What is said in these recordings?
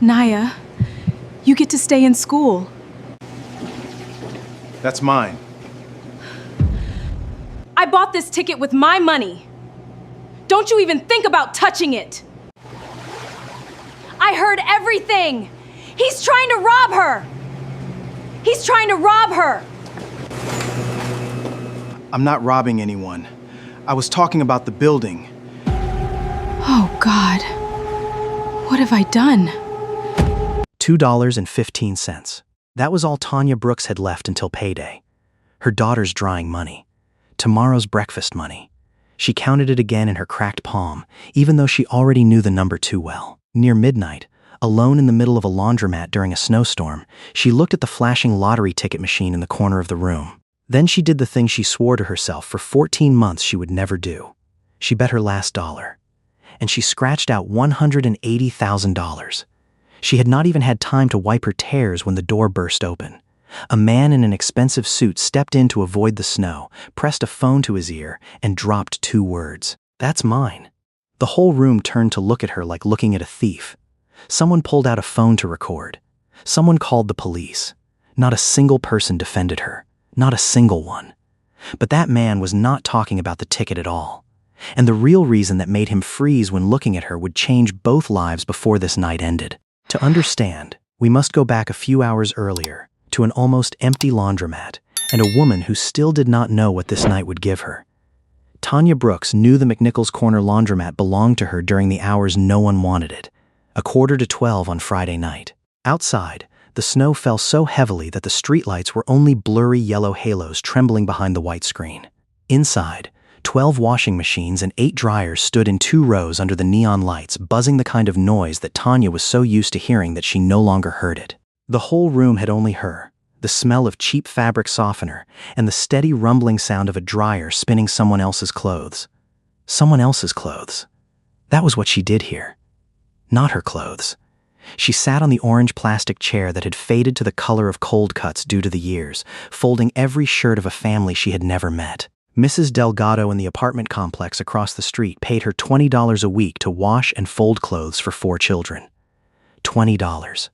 Naya, you get to stay in school. That's mine. I bought this ticket with my money. Don't you even think about touching it. I heard everything. He's trying to rob her. He's trying to rob her. I'm not robbing anyone. I was talking about the building. Oh, God. What have I done? $2.15. That was all Tanya Brooks had left until payday. Her daughter's drying money. Tomorrow's breakfast money. She counted it again in her cracked palm, even though she already knew the number too well. Near midnight, alone in the middle of a laundromat during a snowstorm, she looked at the flashing lottery ticket machine in the corner of the room. Then she did the thing she swore to herself for 14 months she would never do. She bet her last dollar. And she scratched out $180,000. She had not even had time to wipe her tears when the door burst open. A man in an expensive suit stepped in to avoid the snow, pressed a phone to his ear, and dropped 2 words. "That's mine." The whole room turned to look at her like looking at a thief. Someone pulled out a phone to record. Someone called the police. Not a single person defended her. Not a single one. But that man was not talking about the ticket at all. And the real reason that made him freeze when looking at her would change both lives before this night ended. To understand, we must go back a few hours earlier to an almost empty laundromat and a woman who still did not know what this night would give her. Tanya Brooks knew the McNichols Corner laundromat belonged to her during the hours no one wanted it, 11:45 on Friday night. Outside, the snow fell so heavily that the streetlights were only blurry yellow halos trembling behind the white screen. Inside, 12 washing machines and 8 dryers stood in 2 rows under the neon lights, buzzing the kind of noise that Tanya was so used to hearing that she no longer heard it. The whole room had only her, the smell of cheap fabric softener, and the steady rumbling sound of a dryer spinning someone else's clothes. Someone else's clothes. That was what she did here. Not her clothes. She sat on the orange plastic chair that had faded to the color of cold cuts due to the years, folding every shirt of a family she had never met. Mrs. Delgado in the apartment complex across the street paid her $20 a week to wash and fold clothes for 4 children. $20.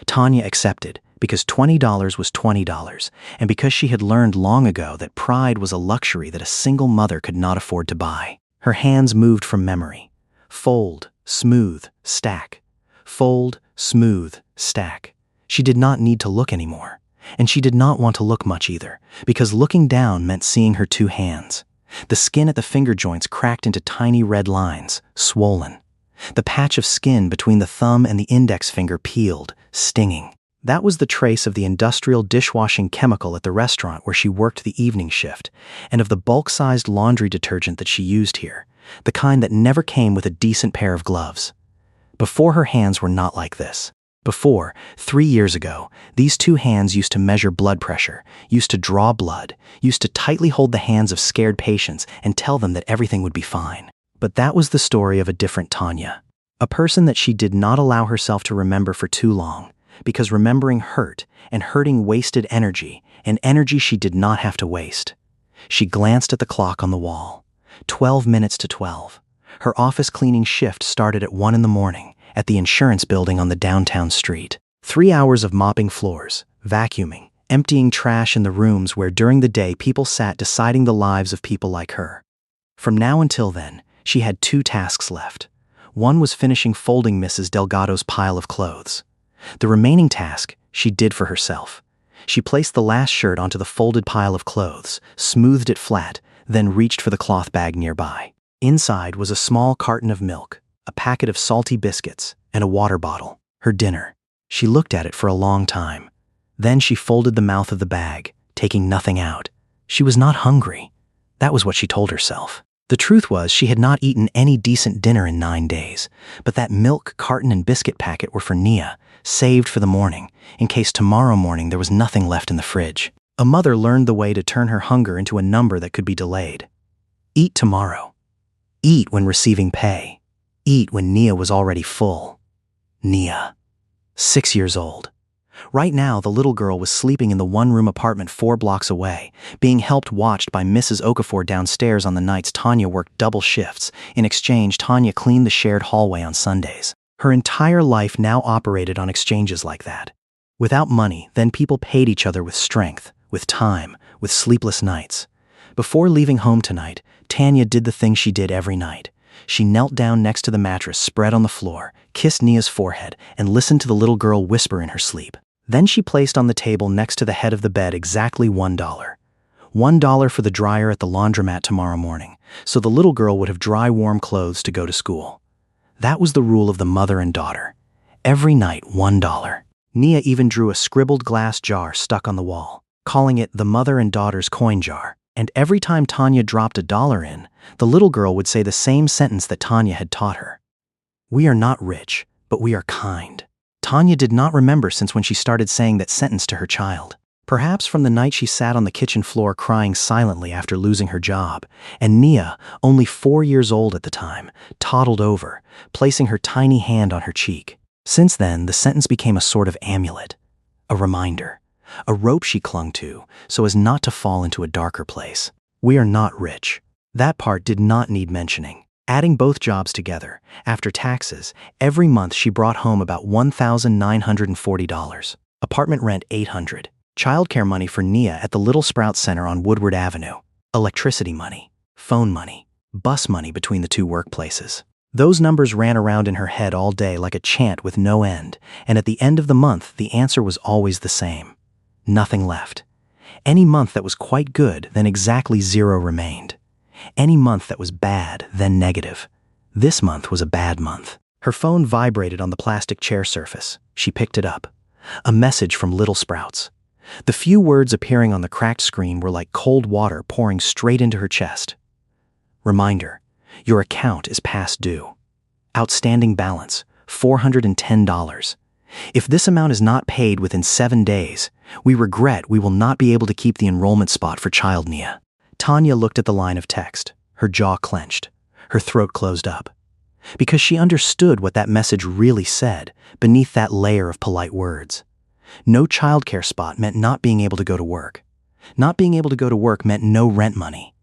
Tanya accepted, because $20 was $20, and because she had learned long ago that pride was a luxury that a single mother could not afford to buy. Her hands moved from memory. Fold, smooth, stack. Fold, smooth, stack. She did not need to look anymore. And she did not want to look much either, because looking down meant seeing her 2 hands. The skin at the finger joints cracked into tiny red lines, swollen. The patch of skin between the thumb and the index finger peeled, stinging. That was the trace of the industrial dishwashing chemical at the restaurant where she worked the evening shift, and of the bulk-sized laundry detergent that she used here, the kind that never came with a decent pair of gloves. Before, her hands were not like this. Before, 3 years ago, these 2 hands used to measure blood pressure, used to draw blood, used to tightly hold the hands of scared patients and tell them that everything would be fine. But that was the story of a different Tanya. A person that she did not allow herself to remember for too long, because remembering hurt, and hurting wasted energy, and energy she did not have to waste. She glanced at the clock on the wall. 12 minutes to 12. Her office cleaning shift started at 1 in the morning, at the insurance building on the downtown street. 3 hours of mopping floors, vacuuming, emptying trash in the rooms where during the day people sat deciding the lives of people like her. From now until then, she had 2 tasks left. One was finishing folding Mrs. Delgado's pile of clothes. The remaining task she did for herself. She placed the last shirt onto the folded pile of clothes, smoothed it flat, then reached for the cloth bag nearby. Inside was a small carton of milk, a packet of salty biscuits, and a water bottle, her dinner. She looked at it for a long time. Then she folded the mouth of the bag, taking nothing out. She was not hungry. That was what she told herself. The truth was she had not eaten any decent dinner in 9 days, but that milk, carton, and biscuit packet were for Nia, saved for the morning, in case tomorrow morning there was nothing left in the fridge. A mother learned the way to turn her hunger into a number that could be delayed. Eat tomorrow. Eat when receiving pay. Eat when Nia was already full. Nia. 6 years old. Right now, the little girl was sleeping in the one-room apartment 4 blocks away, being watched by Mrs. Okafor downstairs on the nights Tanya worked double shifts. In exchange, Tanya cleaned the shared hallway on Sundays. Her entire life now operated on exchanges like that. Without money, then people paid each other with strength, with time, with sleepless nights. Before leaving home tonight, Tanya did the thing she did every night. She knelt down next to the mattress spread on the floor, kissed Nia's forehead, and listened to the little girl whisper in her sleep. Then she placed on the table next to the head of the bed exactly $1. $1 for the dryer at the laundromat tomorrow morning, so the little girl would have dry, warm clothes to go to school. That was the rule of the mother and daughter. Every night, $1. Nia even drew a scribbled glass jar stuck on the wall, calling it the mother and daughter's coin jar. And every time Tanya dropped $1 in, the little girl would say the same sentence that Tanya had taught her. "We are not rich, but we are kind." Tanya did not remember since when she started saying that sentence to her child. Perhaps from the night she sat on the kitchen floor crying silently after losing her job, and Nia, only 4 years old at the time, toddled over, placing her tiny hand on her cheek. Since then, the sentence became a sort of amulet, a reminder, a rope she clung to so as not to fall into a darker place. We are not rich. That part did not need mentioning. Adding both jobs together, after taxes, every month she brought home about $1,940. Apartment rent $800. Childcare money for Nia at the Little Sprout Center on Woodward Avenue. Electricity money, phone money, bus money between the 2 workplaces. Those numbers ran around in her head all day like a chant with no end, and at the end of the month, the answer was always the same. Nothing left. Any month that was quite good, then exactly 0 remained. Any month that was bad, then negative. This month was a bad month. Her phone vibrated on the plastic chair surface. She picked it up. A message from Little Sprouts. The few words appearing on the cracked screen were like cold water pouring straight into her chest. Reminder, your account is past due. Outstanding balance, $410. If this amount is not paid within 7 days, we regret we will not be able to keep the enrollment spot for child Nia. Tanya looked at the line of text, her jaw clenched, her throat closed up. Because she understood what that message really said beneath that layer of polite words. No childcare spot meant not being able to go to work. Not being able to go to work meant no rent money.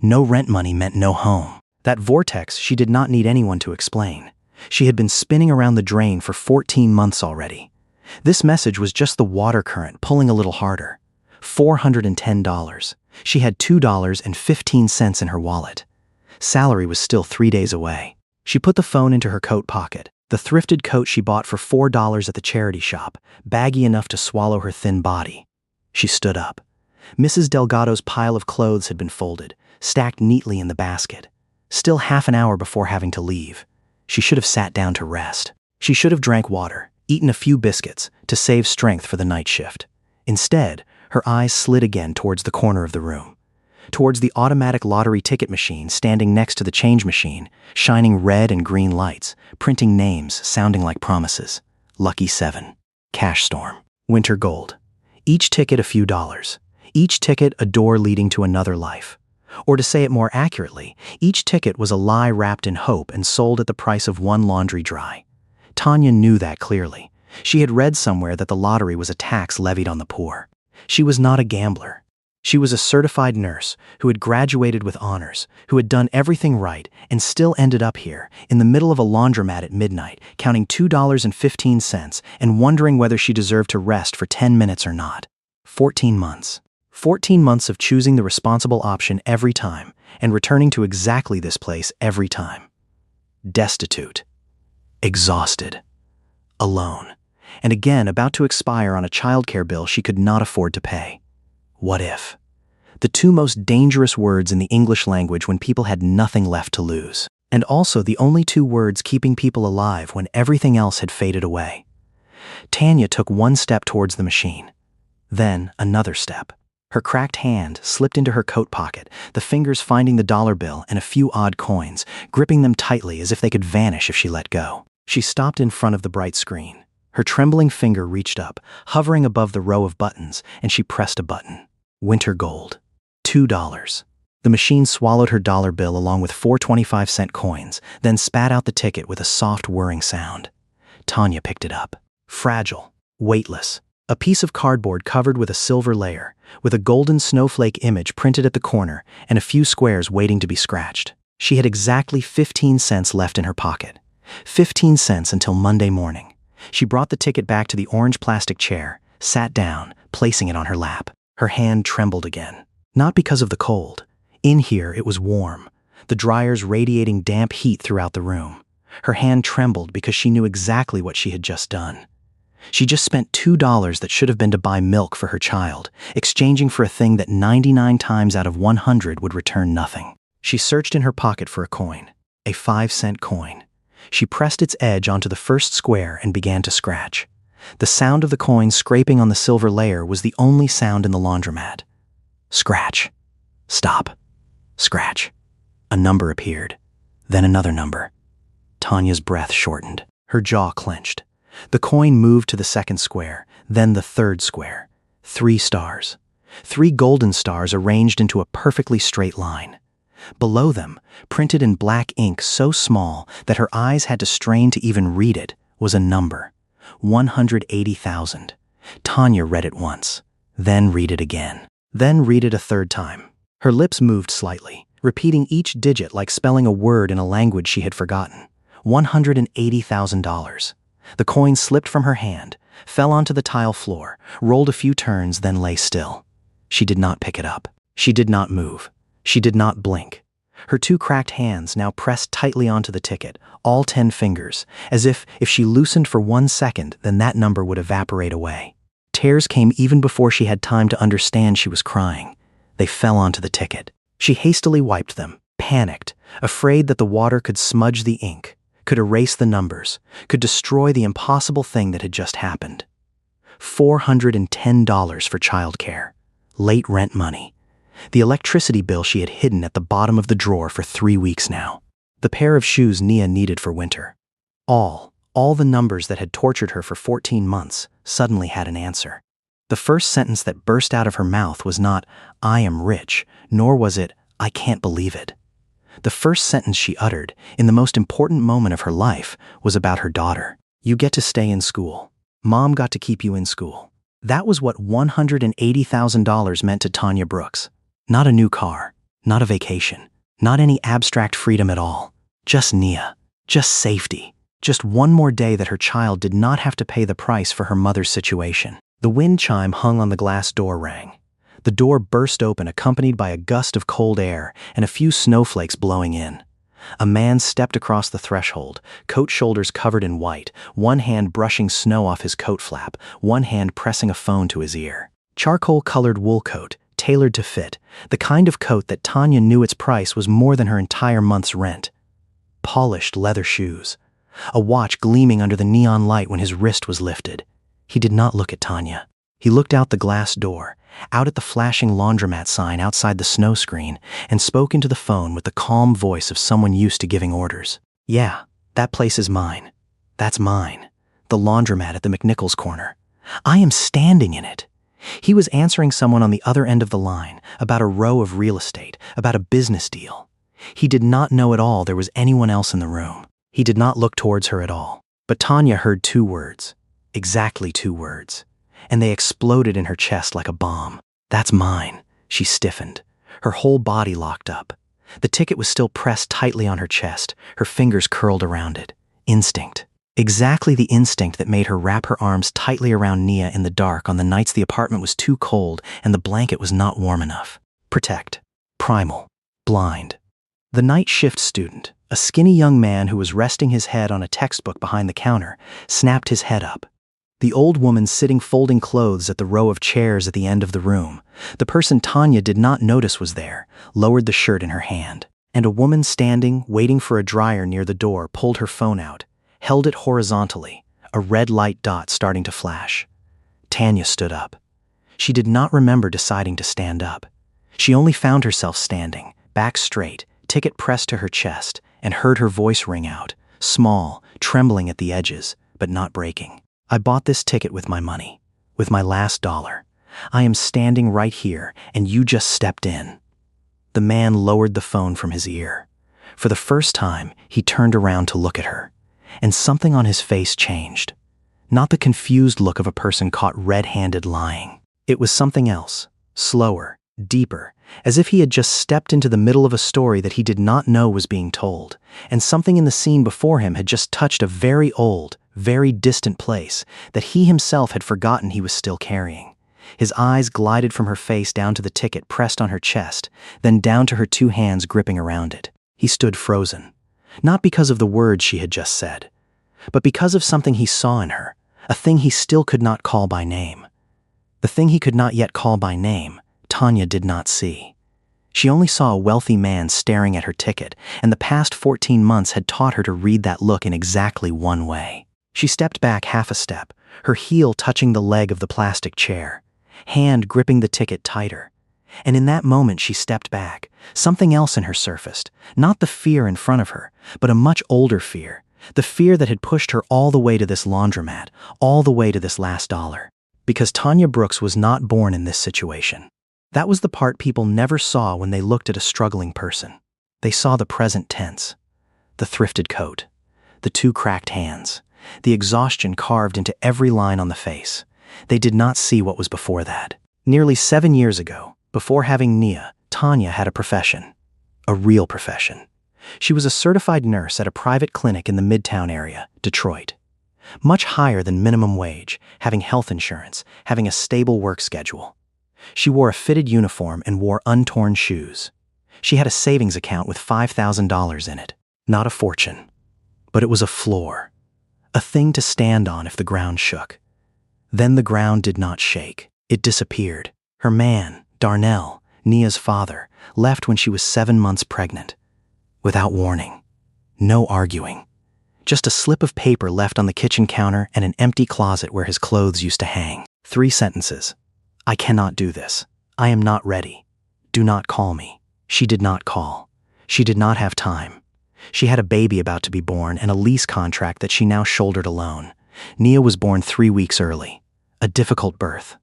No rent money meant no home. That vortex she did not need anyone to explain. She had been spinning around the drain for 14 months already. This message was just the water current pulling a little harder. $410. She had $2.15 in her wallet. Salary was still 3 days away. She put the phone into her coat pocket, the thrifted coat she bought for $4 at the charity shop, baggy enough to swallow her thin body. She stood up. Mrs. Delgado's pile of clothes had been folded, stacked neatly in the basket. Still half an hour before having to leave. She should have sat down to rest. She should have drank water, eaten a few biscuits, to save strength for the night shift. Instead, her eyes slid again towards the corner of the room. Towards the automatic lottery ticket machine standing next to the change machine, shining red and green lights, printing names sounding like promises. Lucky 7. Cash Storm. Winter Gold. Each ticket a few dollars. Each ticket a door leading to another life. Or to say it more accurately, each ticket was a lie wrapped in hope and sold at the price of 1 laundry dry. Tanya knew that clearly. She had read somewhere that the lottery was a tax levied on the poor. She was not a gambler. She was a certified nurse who had graduated with honors, who had done everything right and still ended up here, in the middle of a laundromat at midnight, counting $2.15 and wondering whether she deserved to rest for 10 minutes or not. 14 months. 14 months of choosing the responsible option every time and returning to exactly this place every time. Destitute. Exhausted. Alone. And again about to expire on a childcare bill she could not afford to pay. What if? The 2 most dangerous words in the English language when people had nothing left to lose. And also the only 2 words keeping people alive when everything else had faded away. Tanya took 1 step towards the machine. Then another step. Her cracked hand slipped into her coat pocket, the fingers finding the dollar bill and a few odd coins, gripping them tightly as if they could vanish if she let go. She stopped in front of the bright screen. Her trembling finger reached up, hovering above the row of buttons, and she pressed a button. Winter Gold. $2. The machine swallowed her dollar bill along with 4 25-cent coins, then spat out the ticket with a soft whirring sound. Tanya picked it up. Fragile, weightless, A piece of cardboard covered with a silver layer, with a golden snowflake image printed at the corner and a few squares waiting to be scratched. She had exactly 15 cents left in her pocket. 15 cents until Monday morning. She brought the ticket back to the orange plastic chair, sat down, placing it on her lap. Her hand trembled again. Not because of the cold. In here it was warm, the dryers radiating damp heat throughout the room. Her hand trembled because she knew exactly what she had just done. She just spent $2 that should have been to buy milk for her child, exchanging for a thing that 99 times out of 100 would return nothing. She searched in her pocket for a coin, a 5-cent coin. She pressed its edge onto the first square and began to scratch. The sound of the coin scraping on the silver layer was the only sound in the laundromat. Scratch. Stop. Scratch. A number appeared. Then another number. Tanya's breath shortened. Her jaw clenched. The coin moved to the second square, then the third square. 3 stars. 3 golden stars arranged into a perfectly straight line. Below them, printed in black ink so small that her eyes had to strain to even read it, was a number. 180,000. Tanya read it once, then read it again, then read it a third time. Her lips moved slightly, repeating each digit like spelling a word in a language she had forgotten. $180,000. The coin slipped from her hand, fell onto the tile floor, rolled a few turns, then lay still. She did not pick it up. She did not move. She did not blink. Her 2 cracked hands now pressed tightly onto the ticket, all 10 fingers, as if she loosened for 1 second, then that number would evaporate away. Tears came even before she had time to understand she was crying. They fell onto the ticket. She hastily wiped them, panicked, afraid that the water could smudge the ink, could erase the numbers, could destroy the impossible thing that had just happened. $410 for childcare, late rent money, the electricity bill she had hidden at the bottom of the drawer for 3 weeks now, the pair of shoes Nia needed for winter. All the numbers that had tortured her for 14 months suddenly had an answer. The first sentence that burst out of her mouth was not, "I am rich," nor was it, "I can't believe it." The first sentence she uttered, in the most important moment of her life, was about her daughter. "You get to stay in school. Mom got to keep you in school." That was what $180,000 meant to Tanya Brooks. Not a new car, not a vacation, not any abstract freedom at all. Just Nia, just safety, just one more day that her child did not have to pay the price for her mother's situation. The wind chime hung on the glass door rang. The door burst open, accompanied by a gust of cold air and a few snowflakes blowing in. A man stepped across the threshold, coat shoulders covered in white, one hand brushing snow off his coat flap, one hand pressing a phone to his ear. Charcoal-colored wool coat, tailored to fit, the kind of coat that Tanya knew its price was more than her entire month's rent. Polished leather shoes. A watch gleaming under the neon light when his wrist was lifted. He did not look at Tanya. He looked out the glass door, out at the flashing laundromat sign outside the snow screen, and spoke into the phone with the calm voice of someone used to giving orders. "Yeah, that place is mine. That's mine. The laundromat at the McNichols corner. I am standing in it." He was answering someone on the other end of the line, about a row of real estate, about a business deal. He did not know at all there was anyone else in the room. He did not look towards her at all. But Tanya heard 2 words. Exactly 2 words. And they exploded in her chest like a bomb. "That's mine." She stiffened. Her whole body locked up. The ticket was still pressed tightly on her chest, her fingers curled around it. Instinct. Exactly the instinct that made her wrap her arms tightly around Nia in the dark on the nights the apartment was too cold and the blanket was not warm enough. Protect. Primal. Blind. The night shift student, a skinny young man who was resting his head on a textbook behind the counter, snapped his head up. The old woman sitting folding clothes at the row of chairs at the end of the room, the person Tanya did not notice was there, lowered the shirt in her hand. And a woman standing, waiting for a dryer near the door, pulled her phone out, held it horizontally, a red light dot starting to flash. Tanya stood up. She did not remember deciding to stand up. She only found herself standing, back straight, ticket pressed to her chest, and heard her voice ring out, small, trembling at the edges, but not breaking. "I bought this ticket with my money, with my last dollar. I am standing right here, and you just stepped in." The man lowered the phone from his ear. For the first time, he turned around to look at her, and something on his face changed. not the confused look of a person caught red-handed lying. It was something else, slower, deeper, as if he had just stepped into the middle of a story that he did not know was being told, and something in the scene before him had just touched a very old, very distant place that he himself had forgotten he was still carrying. His eyes glided from her face down to the ticket pressed on her chest, then down to her two hands gripping around it. He stood frozen, not because of the words she had just said, but because of something he saw in her, a thing he still could not call by name. The thing he could not yet call by name, Tanya did not see. She only saw a wealthy man staring at her ticket, and the past 14 months had taught her to read that look in exactly one way. She stepped back half a step, her heel touching the leg of the plastic chair, hand gripping the ticket tighter. And in that moment she stepped back, something else in her surfaced, not the fear in front of her, but a much older fear, the fear that had pushed her all the way to this laundromat, all the way to this last dollar. Because Tanya Brooks was not born in this situation. That was the part people never saw when they looked at a struggling person. They saw the present tense, the thrifted coat, the two cracked hands, the exhaustion carved into every line on the face. They did not see what was before that. Nearly 7 years ago, before having Nia, Tanya had a profession. A real profession. She was a certified nurse at a private clinic in the Midtown area, Detroit. Much higher than minimum wage, having health insurance, having a stable work schedule. She wore a fitted uniform and wore untorn shoes. She had a savings account with $5,000 in it. Not a fortune, but it was a floor. A thing to stand on if the ground shook. Then the ground did not shake. It disappeared. Her man, Darnell, Nia's father, left when she was 7 months pregnant. Without warning. No arguing. Just a slip of paper left on the kitchen counter and an empty closet where his clothes used to hang. 3 sentences. I cannot do this. I am not ready. Do not call me. She did not call. She did not have time. She had a baby about to be born and a lease contract that she now shouldered alone. Nia was born 3 weeks early. A difficult birth.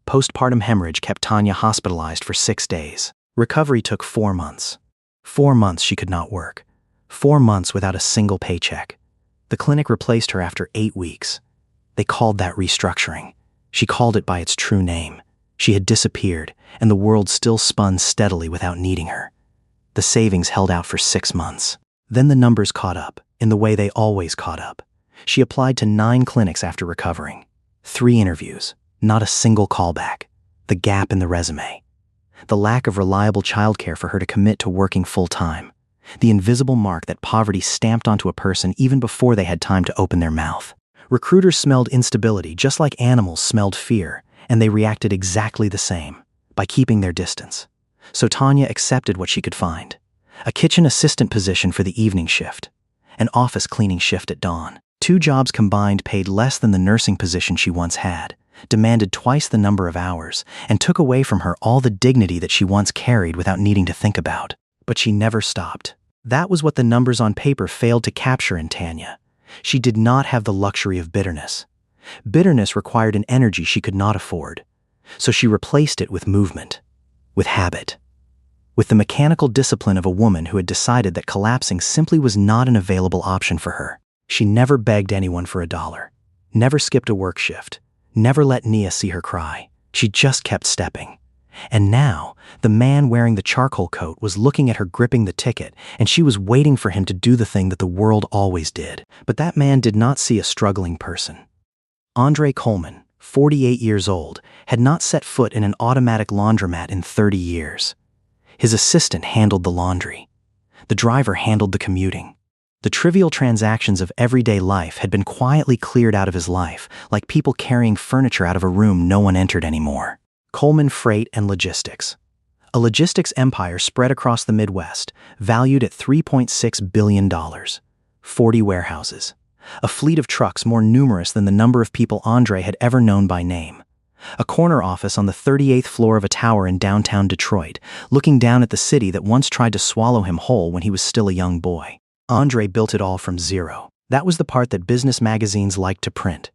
Postpartum hemorrhage kept Tanya hospitalized for 6 days. Recovery took 4 months. 4 months she could not work. 4 months without a single paycheck. The clinic replaced her after 8 weeks. They called that restructuring. She called it by its true name. She had disappeared, and the world still spun steadily without needing her. The savings held out for 6 months. Then the numbers caught up, in the way they always caught up. She applied to 9 clinics after recovering. 3 interviews, not a single callback. The gap in the resume. The lack of reliable childcare for her to commit to working full-time. The invisible mark that poverty stamped onto a person even before they had time to open their mouth. Recruiters smelled instability just like animals smelled fear, and they reacted exactly the same, by keeping their distance. So Tanya accepted what she could find. A kitchen assistant position for the evening shift. An office cleaning shift at dawn. 2 jobs combined paid less than the nursing position she once had, demanded twice the number of hours, and took away from her all the dignity that she once carried without needing to think about. But she never stopped. That was what the numbers on paper failed to capture in Tanya. She did not have the luxury of bitterness. Bitterness required an energy she could not afford. So she replaced it with movement, with habit, with the mechanical discipline of a woman who had decided that collapsing simply was not an available option for her. She never begged anyone for $1, never skipped a work shift, never let Nia see her cry. She just kept stepping. And now, the man wearing the charcoal coat was looking at her gripping the ticket, and she was waiting for him to do the thing that the world always did. But that man did not see a struggling person. Andre Coleman, 48 years old, had not set foot in an automatic laundromat in 30 years. His assistant handled the laundry. The driver handled the commuting. The trivial transactions of everyday life had been quietly cleared out of his life, like people carrying furniture out of a room no one entered anymore. Coleman Freight and Logistics. A logistics empire spread across the Midwest, valued at $3.6 billion. 40 warehouses. A fleet of trucks more numerous than the number of people Andre had ever known by name. A corner office on the 38th floor of a tower in downtown Detroit, looking down at the city that once tried to swallow him whole when he was still a young boy. Andre built it all from zero. That was the part that business magazines liked to print.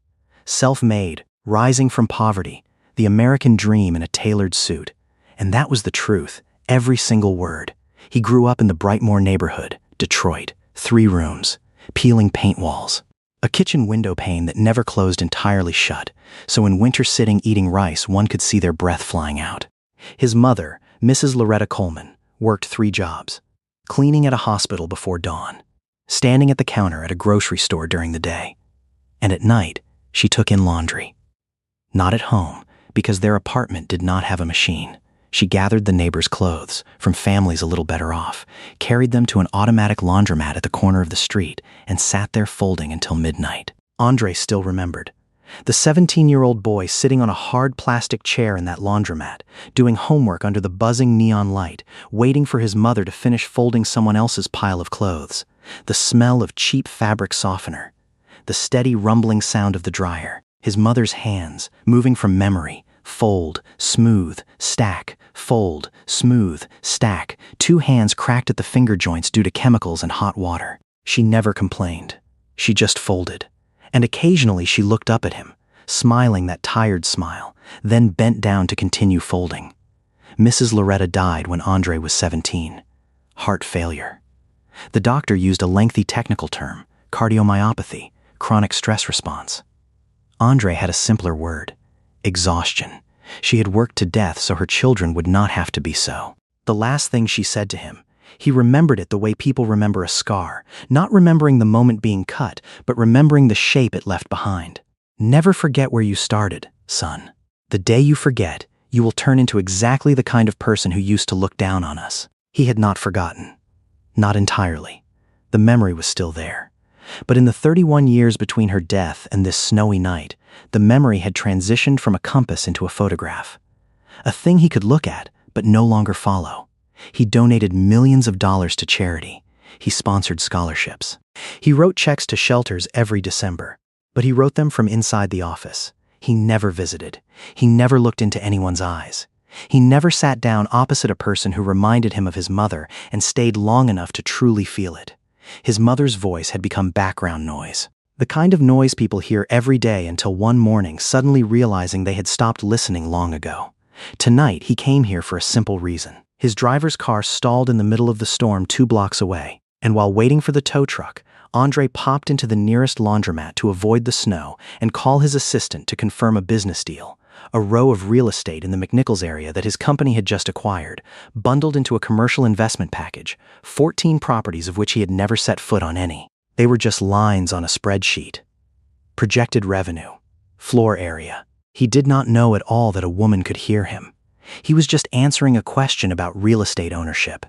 Self-made, rising from poverty, the American dream in a tailored suit. And that was the truth, every single word. He grew up in the Brightmoor neighborhood, Detroit, 3 rooms, peeling paint walls. A kitchen window pane that never closed entirely shut, so in winter sitting eating rice one could see their breath flying out. His mother, Mrs. Loretta Coleman, worked 3 jobs: cleaning at a hospital before dawn, standing at the counter at a grocery store during the day, and at night she took in laundry. Not at home, because their apartment did not have a machine. She gathered the neighbors' clothes, from families a little better off, carried them to an automatic laundromat at the corner of the street, and sat there folding until midnight. Andre still remembered. The 17-year-old boy sitting on a hard plastic chair in that laundromat, doing homework under the buzzing neon light, waiting for his mother to finish folding someone else's pile of clothes. The smell of cheap fabric softener. The steady rumbling sound of the dryer. His mother's hands, moving from memory. Fold, smooth, stack, fold, smooth, stack. 2 hands cracked at the finger joints due to chemicals and hot water. She never complained. She just folded. And occasionally she looked up at him, smiling that tired smile, then bent down to continue folding. Mrs. Loretta died when Andre was 17. Heart failure. The doctor used a lengthy technical term, cardiomyopathy, chronic stress response. Andre had a simpler word: exhaustion. She had worked to death so her children would not have to be so. The last thing she said to him, he remembered it the way people remember a scar, not remembering the moment being cut, but remembering the shape it left behind. Never forget where you started, son. The day you forget, you will turn into exactly the kind of person who used to look down on us. He had not forgotten. Not entirely. The memory was still there. But in the 31 years between her death and this snowy night, the memory had transitioned from a compass into a photograph. A thing he could look at, but no longer follow. He donated millions of dollars to charity. He sponsored scholarships. He wrote checks to shelters every December, but he wrote them from inside the office. He never visited. He never looked into anyone's eyes. He never sat down opposite a person who reminded him of his mother and stayed long enough to truly feel it. His mother's voice had become background noise. The kind of noise people hear every day until one morning suddenly realizing they had stopped listening long ago. Tonight, he came here for a simple reason. His driver's car stalled in the middle of the storm 2 blocks away, and while waiting for the tow truck, Andre popped into the nearest laundromat to avoid the snow and call his assistant to confirm a business deal, a row of real estate in the McNichols area that his company had just acquired, bundled into a commercial investment package, 14 properties of which he had never set foot on any. They were just lines on a spreadsheet. Projected revenue. Floor area. He did not know at all that a woman could hear him. He was just answering a question about real estate ownership.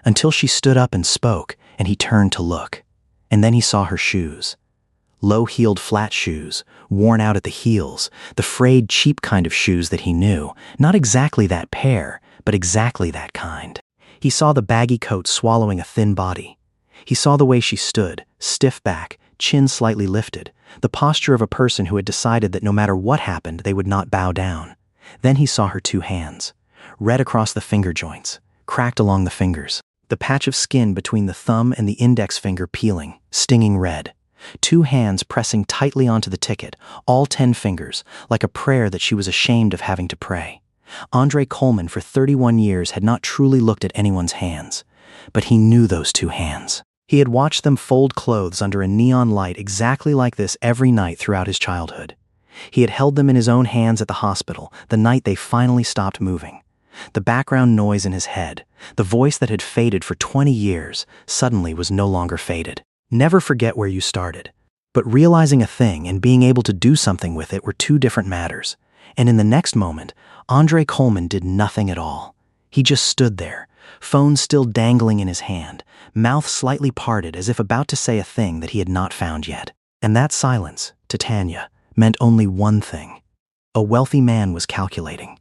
Until she stood up and spoke, and he turned to look. And then he saw her shoes. Low-heeled flat shoes, worn out at the heels, the frayed, cheap kind of shoes that he knew, not exactly that pair, but exactly that kind. He saw the baggy coat swallowing a thin body. He saw the way she stood, stiff back, chin slightly lifted, the posture of a person who had decided that no matter what happened, they would not bow down. Then he saw her 2 hands, red across the finger joints, cracked along the fingers, the patch of skin between the thumb and the index finger peeling, stinging red. 2 hands pressing tightly onto the ticket, all 10 fingers, like a prayer that she was ashamed of having to pray. Andre Coleman for 31 years had not truly looked at anyone's hands, but he knew those 2 hands. He had watched them fold clothes under a neon light exactly like this every night throughout his childhood. He had held them in his own hands at the hospital the night they finally stopped moving. The background noise in his head, the voice that had faded for 20 years, suddenly was no longer faded. Never forget where you started. But realizing a thing and being able to do something with it were 2 different matters. And in the next moment, Andre Coleman did nothing at all. He just stood there, phone still dangling in his hand, mouth slightly parted as if about to say a thing that he had not found yet. And that silence, to Tanya, meant only one thing. A wealthy man was calculating,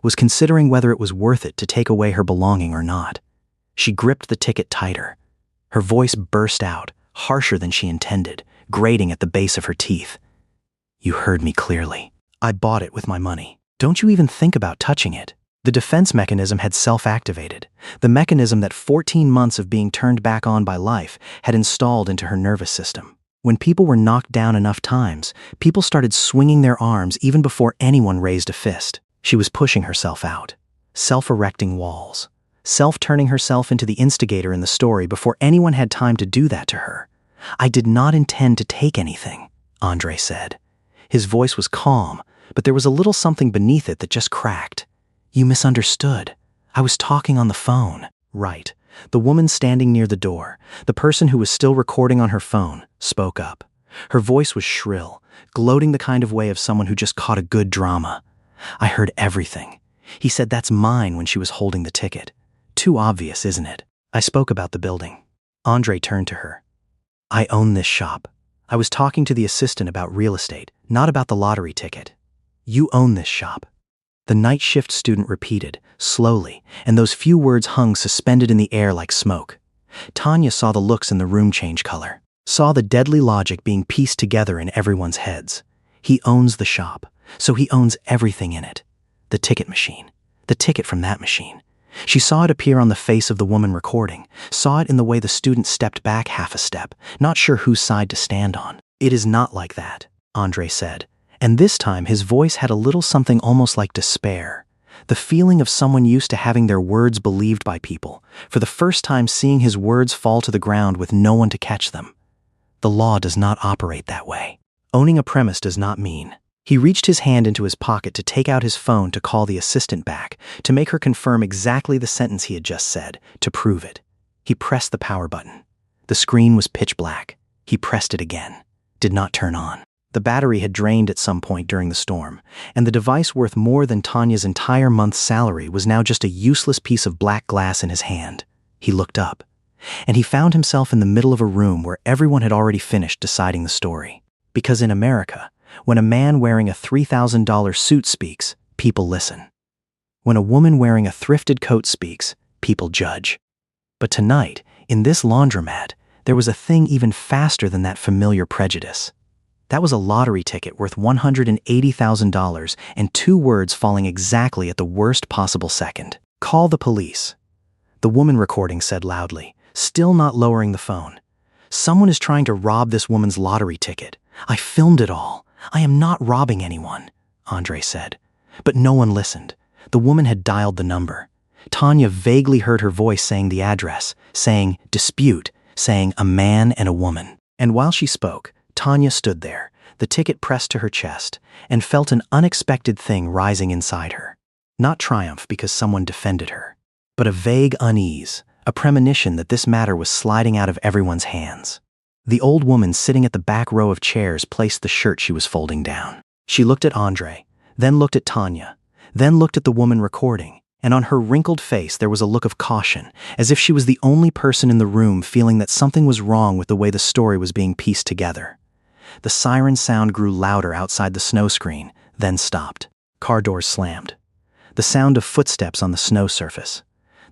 was considering whether it was worth it to take away her belonging or not. She gripped the ticket tighter. Her voice burst out, harsher than she intended, grating at the base of her teeth. You heard me clearly. I bought it with my money. Don't you even think about touching it. The defense mechanism had self-activated, the mechanism that 14 months of being turned back on by life had installed into her nervous system. When people were knocked down enough times, people started swinging their arms even before anyone raised a fist. She was pushing herself out, self-erecting walls, self-turning herself into the instigator in the story before anyone had time to do that to her. "I did not intend to take anything," Andre said. His voice was calm, but there was a little something beneath it that just cracked. "You misunderstood. I was talking on the phone." "Right." The woman standing near the door, the person who was still recording on her phone, spoke up. Her voice was shrill, gloating the kind of way of someone who just caught a good drama. "I heard everything. He said that's mine when she was holding the ticket. Too obvious, isn't it? I spoke about the building." Andre turned to her. "I own this shop. I was talking to the assistant about real estate, not about the lottery ticket." "You own this shop." The night shift student repeated, slowly, and those few words hung suspended in the air like smoke. Tanya saw the looks in the room change color, saw the deadly logic being pieced together in everyone's heads. He owns the shop, so he owns everything in it. The ticket machine, the ticket from that machine. She saw it appear on the face of the woman recording, saw it in the way the student stepped back half a step, not sure whose side to stand on. "It is not like that," Andre said. And this time his voice had a little something almost like despair. The feeling of someone used to having their words believed by people, for the first time seeing his words fall to the ground with no one to catch them. The law does not operate that way. Owning a premise does not mean. He reached his hand into his pocket to take out his phone to call the assistant back, to make her confirm exactly the sentence he had just said, to prove it. He pressed the power button. The screen was pitch black. He pressed it again. Did not turn on. The battery had drained at some point during the storm, and the device worth more than Tanya's entire month's salary was now just a useless piece of black glass in his hand. He looked up, and he found himself in the middle of a room where everyone had already finished deciding the story. Because in America, when a man wearing a $3,000 suit speaks, people listen. When a woman wearing a thrifted coat speaks, people judge. But tonight, in this laundromat, there was a thing even faster than that familiar prejudice. That was a lottery ticket worth $180,000 and 2 words falling exactly at the worst possible second. "Call the police," the woman recording said loudly, still not lowering the phone. "Someone is trying to rob this woman's lottery ticket. I filmed it all. I am not robbing anyone," Andre said. But no one listened. The woman had dialed the number. Tanya vaguely heard her voice saying the address, saying dispute, saying a man and a woman. And while she spoke, Tanya stood there, the ticket pressed to her chest, and felt an unexpected thing rising inside her. Not triumph because someone defended her, but a vague unease, a premonition that this matter was sliding out of everyone's hands. The old woman sitting at the back row of chairs placed the shirt she was folding down. She looked at Andre, then looked at Tanya, then looked at the woman recording, and on her wrinkled face there was a look of caution, as if she was the only person in the room feeling that something was wrong with the way the story was being pieced together. The siren sound grew louder outside the snow screen, then stopped. Car doors slammed. The sound of footsteps on the snow surface.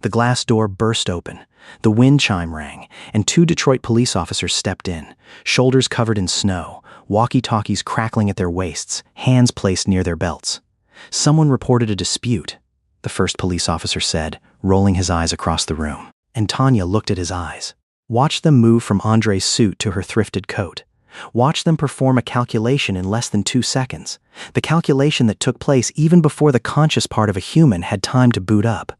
The glass door burst open. The wind chime rang, and 2 Detroit police officers stepped in, shoulders covered in snow, walkie-talkies crackling at their waists, hands placed near their belts. "Someone reported a dispute," the first police officer said, rolling his eyes across the room. And Tanya looked at his eyes. Watched them move from Andre's suit to her thrifted coat. Watch them perform a calculation in less than 2 seconds, the calculation that took place even before the conscious part of a human had time to boot up.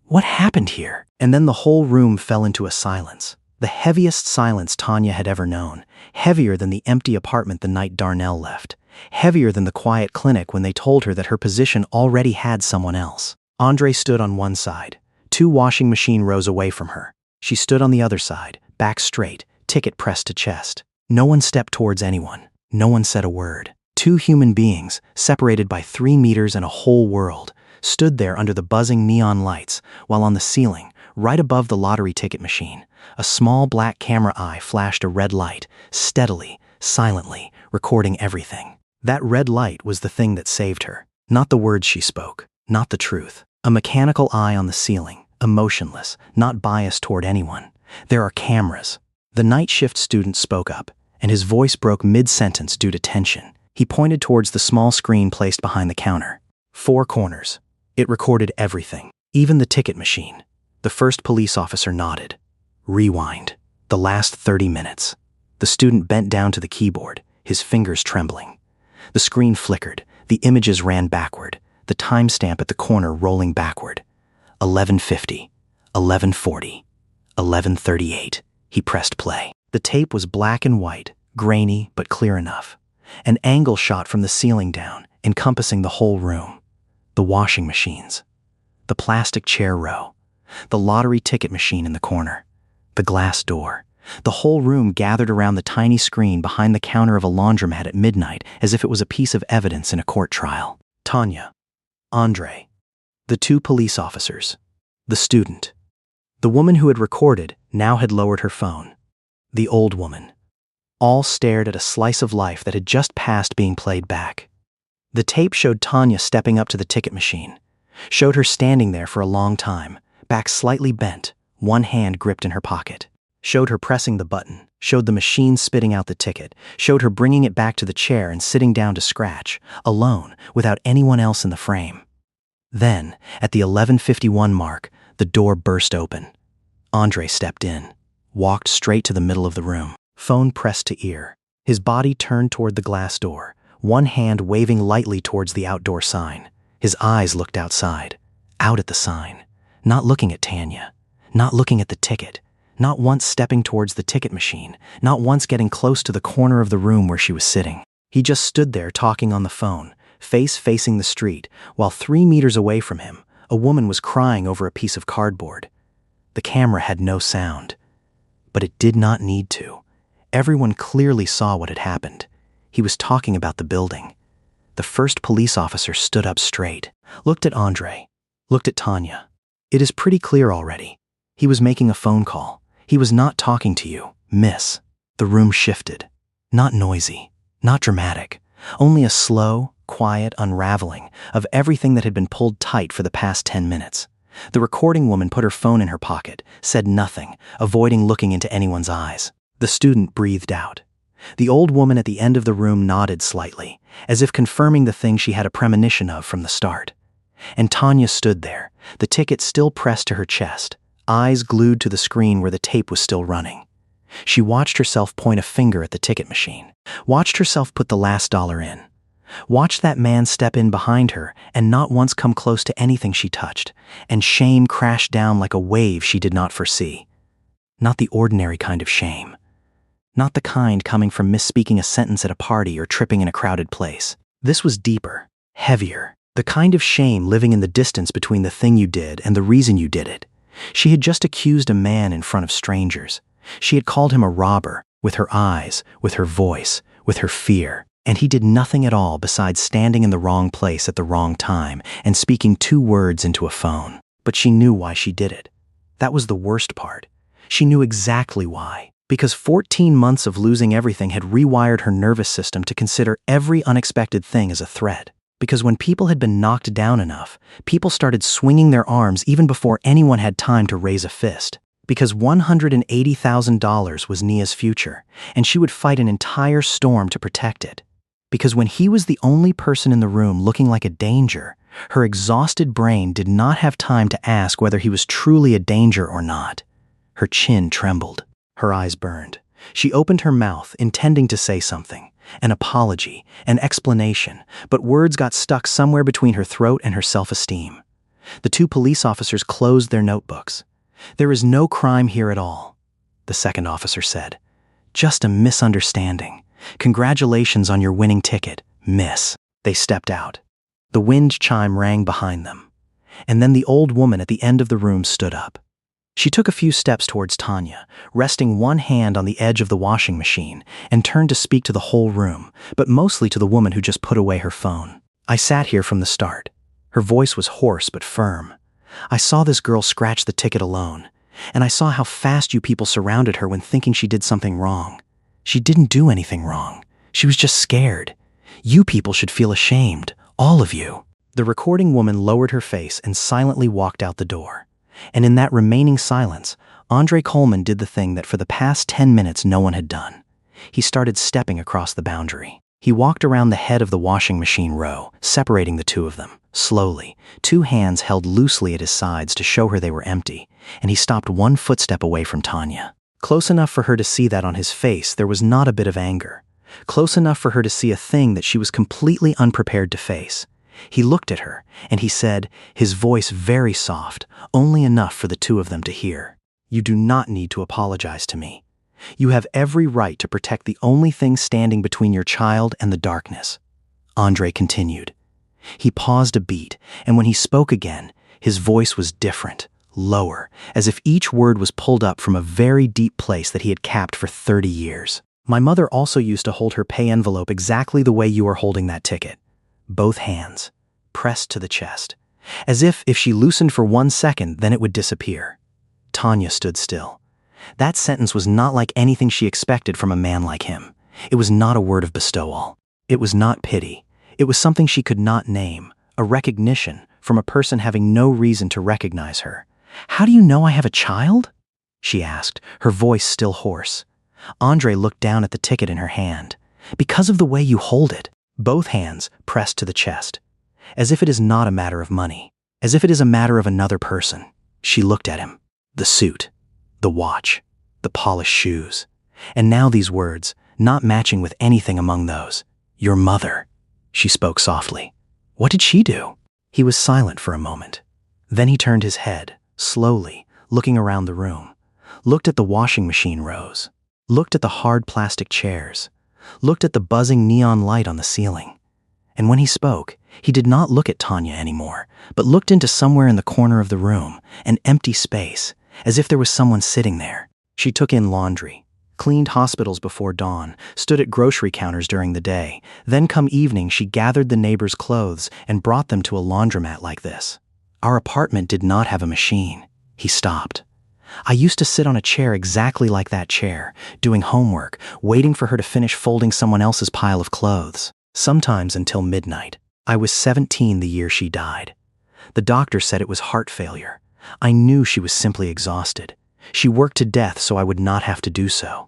What happened here? And then the whole room fell into a silence, the heaviest silence Tanya had ever known, heavier than the empty apartment the night Darnell left, heavier than the quiet clinic when they told her that her position already had someone else. Andre stood on one side, 2 washing machine rows away from her. She stood on the other side, back straight, ticket pressed to chest. No one stepped towards anyone. No one said a word. 2 human beings, separated by 3 meters and a whole world, stood there under the buzzing neon lights, while on the ceiling, right above the lottery ticket machine, a small black camera eye flashed a red light, steadily, silently, recording everything. That red light was the thing that saved her. Not the words she spoke, not the truth. A mechanical eye on the ceiling, emotionless, not biased toward anyone. There are cameras. The night shift student spoke up, and his voice broke mid-sentence due to tension. He pointed towards the small screen placed behind the counter. 4 corners. It recorded everything, even the ticket machine. The first police officer nodded. Rewind. The last 30 minutes. The student bent down to the keyboard, his fingers trembling. The screen flickered. The images ran backward, the timestamp at the corner rolling backward. 11:50, 11:40, 11:38. He pressed play. The tape was black and white, grainy but clear enough. An angle shot from the ceiling down, encompassing the whole room. The washing machines. The plastic chair row. The lottery ticket machine in the corner. The glass door. The whole room gathered around the tiny screen behind the counter of a laundromat at midnight as if it was a piece of evidence in a court trial. Tanya. Andre. The two police officers. The student. The woman who had recorded now had lowered her phone. The old woman. All stared at a slice of life that had just passed being played back. The tape showed Tanya stepping up to the ticket machine. Showed her standing there for a long time, back slightly bent, one hand gripped in her pocket. Showed her pressing the button, showed the machine spitting out the ticket, showed her bringing it back to the chair and sitting down to scratch, alone, without anyone else in the frame. Then, at the 11:51 mark, the door burst open. Andre stepped in, walked straight to the middle of the room, phone pressed to ear. His body turned toward the glass door, one hand waving lightly towards the outdoor sign. His eyes looked outside, out at the sign, not looking at Tanya, not looking at the ticket, not once stepping towards the ticket machine, not once getting close to the corner of the room where she was sitting. He just stood there talking on the phone, face facing the street, while 3 meters away from him, a woman was crying over a piece of cardboard. The camera had no sound, but it did not need to. Everyone clearly saw what had happened. He was talking about the building. The first police officer stood up straight, looked at Andre, looked at Tanya. It is pretty clear already. He was making a phone call. He was not talking to you, miss. The room shifted. Not noisy, not dramatic, only a slow, quiet unraveling of everything that had been pulled tight for the past 10 minutes. The recording woman put her phone in her pocket, said nothing, avoiding looking into anyone's eyes. The student breathed out. The old woman at the end of the room nodded slightly, as if confirming the thing she had a premonition of from the start. And Tanya stood there, the ticket still pressed to her chest, eyes glued to the screen where the tape was still running. She watched herself point a finger at the ticket machine, watched herself put the last dollar in, watched that man step in behind her and not once come close to anything she touched, and shame crashed down like a wave she did not foresee. Not the ordinary kind of shame. Not the kind coming from misspeaking a sentence at a party or tripping in a crowded place. This was deeper, heavier, the kind of shame living in the distance between the thing you did and the reason you did it. She had just accused a man in front of strangers. She had called him a robber, with her eyes, with her voice, with her fear, and he did nothing at all besides standing in the wrong place at the wrong time and speaking 2 words into a phone. But she knew why she did it. That was the worst part. She knew exactly why. Because 14 months of losing everything had rewired her nervous system to consider every unexpected thing as a threat. Because when people had been knocked down enough, people started swinging their arms even before anyone had time to raise a fist. Because $180,000 was Nia's future, and she would fight an entire storm to protect it. Because when he was the only person in the room looking like a danger, her exhausted brain did not have time to ask whether he was truly a danger or not. Her chin trembled. Her eyes burned. She opened her mouth, intending to say something, an apology, an explanation, but words got stuck somewhere between her throat and her self-esteem. The 2 police officers closed their notebooks. "There is no crime here at all," the second officer said. "Just a misunderstanding. Congratulations on your winning ticket, miss." They stepped out. The wind chime rang behind them. And then the old woman at the end of the room stood up. She took a few steps towards Tanya, resting one hand on the edge of the washing machine, and turned to speak to the whole room, but mostly to the woman who just put away her phone. "I sat here from the start." Her voice was hoarse but firm. "I saw this girl scratch the ticket alone, and I saw how fast you people surrounded her when thinking she did something wrong. She didn't do anything wrong. She was just scared. You people should feel ashamed, all of you." The recording woman lowered her face and silently walked out the door. And in that remaining silence, Andre Coleman did the thing that for the past 10 minutes no one had done. He started stepping across the boundary. He walked around the head of the washing machine row, separating the 2 of them, slowly, 2 hands held loosely at his sides to show her they were empty, and he stopped 1 footstep away from Tanya. Close enough for her to see that on his face there was not a bit of anger. Close enough for her to see a thing that she was completely unprepared to face. He looked at her, and he said, his voice very soft, only enough for the 2 of them to hear, "You do not need to apologize to me. You have every right to protect the only thing standing between your child and the darkness." Andre continued. He paused a beat, and when he spoke again, his voice was different, lower, as if each word was pulled up from a very deep place that he had capped for 30 years. "My mother also used to hold her pay envelope exactly the way you are holding that ticket. Both hands, pressed to the chest, as if she loosened for 1 second, then it would disappear." Tanya stood still. That sentence was not like anything she expected from a man like him. It was not a word of bestowal. It was not pity. It was something she could not name, a recognition from a person having no reason to recognize her. "How do you know I have a child?" she asked, her voice still hoarse. Andre looked down at the ticket in her hand. "Because of the way you hold it." Both hands pressed to the chest. "As if it is not a matter of money. As if it is a matter of another person." She looked at him. The suit, the watch, the polished shoes. And now these words, not matching with anything among those. "Your mother." She spoke softly. "What did she do?" He was silent for a moment. Then he turned his head, slowly, looking around the room. Looked at the washing machine rows. Looked at the hard plastic chairs. Looked at the buzzing neon light on the ceiling. And when he spoke, he did not look at Tanya anymore, but looked into somewhere in the corner of the room, an empty space, as if there was someone sitting there. She took in laundry, cleaned hospitals before dawn, stood at grocery counters during the day. Then come evening, she gathered the neighbors' clothes and brought them to a laundromat like this. "Our apartment did not have a machine." He stopped. "I used to sit on a chair exactly like that chair, doing homework, waiting for her to finish folding someone else's pile of clothes, sometimes until midnight. I was 17 the year she died. The doctor said it was heart failure. I knew she was simply exhausted. She worked to death so I would not have to do so."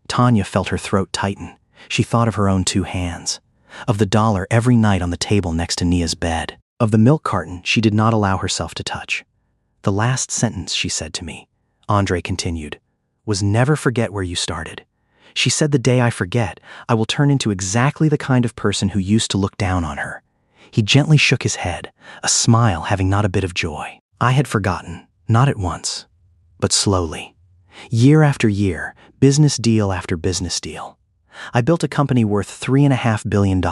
Tanya felt her throat tighten. She thought of her own 2 hands, of the dollar every night on the table next to Nia's bed, of the milk carton she did not allow herself to touch. "The last sentence she said to me," Andre continued, "was never forget where you started. She said the day I forget, I will turn into exactly the kind of person who used to look down on her." He gently shook his head, a smile having not a bit of joy. "I had forgotten, not at once, but slowly. Year after year, business deal after business deal. I built a company worth $3.5 billion,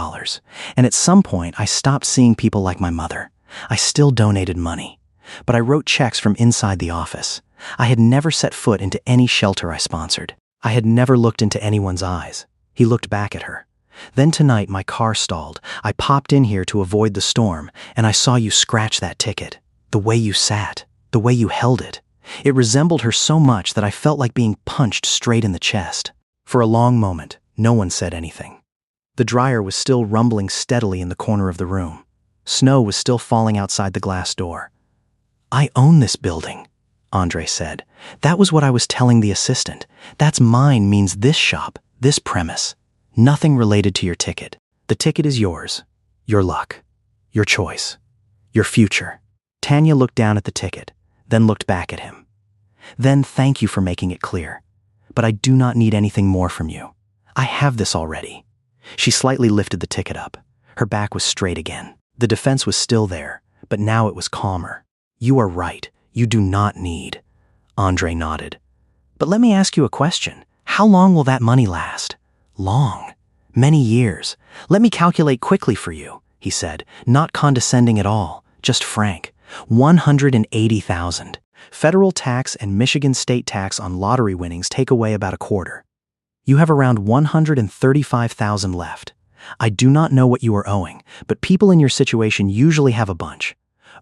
and at some point I stopped seeing people like my mother. I still donated money, but I wrote checks from inside the office. I had never set foot into any shelter I sponsored. I had never looked into anyone's eyes." He looked back at her. "Then tonight my car stalled. I popped in here to avoid the storm, and I saw you scratch that ticket. The way you sat, the way you held it. It resembled her so much that I felt like being punched straight in the chest." For a long moment, no one said anything. The dryer was still rumbling steadily in the corner of the room. Snow was still falling outside the glass door. "I own this building," Andre said. "That was what I was telling the assistant. That's mine means this shop, this premise. Nothing related to your ticket. The ticket is yours. Your luck. Your choice. Your future." Tanya looked down at the ticket, then looked back at him. "Then thank you for making it clear. But I do not need anything more from you. I have this already." She slightly lifted the ticket up. Her back was straight again. The defense was still there, but now it was calmer. "You are right. You do not need." Andre nodded. "But let me ask you a question. How long will that money last?" "Long. Many years. Let me calculate quickly for you," he said, not condescending at all, just frank. 180,000. Federal tax and Michigan state tax on lottery winnings take away about a quarter. You have around 135,000 left. I do not know what you are owing, but people in your situation usually have a bunch.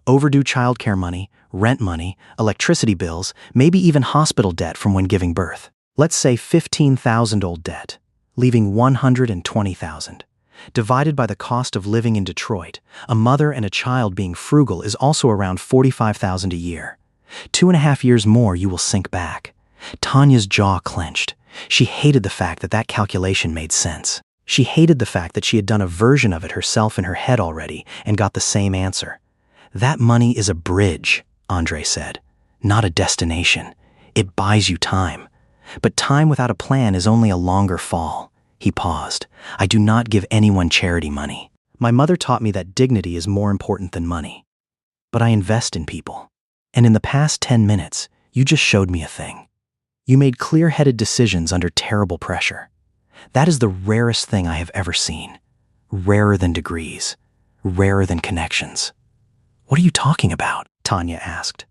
Overdue childcare money, rent money, electricity bills, maybe even hospital debt from when giving birth. Let's say 15,000 old debt, leaving 120,000. Divided by the cost of living in Detroit, a mother and a child being frugal is also around 45,000 a year. 2.5 years more, you will sink back. Tanya's jaw clenched. She hated the fact that that calculation made sense. She hated the fact that she had done a version of it herself in her head already and got the same answer. "That money is a bridge," Andre said, "not a destination. It buys you time. But time without a plan is only a longer fall." He paused. "I do not give anyone charity money. My mother taught me that dignity is more important than money. But I invest in people. And in the past 10 minutes, you just showed me a thing. You made clear-headed decisions under terrible pressure. That is the rarest thing I have ever seen. Rarer than degrees. Rarer than connections. What are you talking about? Tanya asked.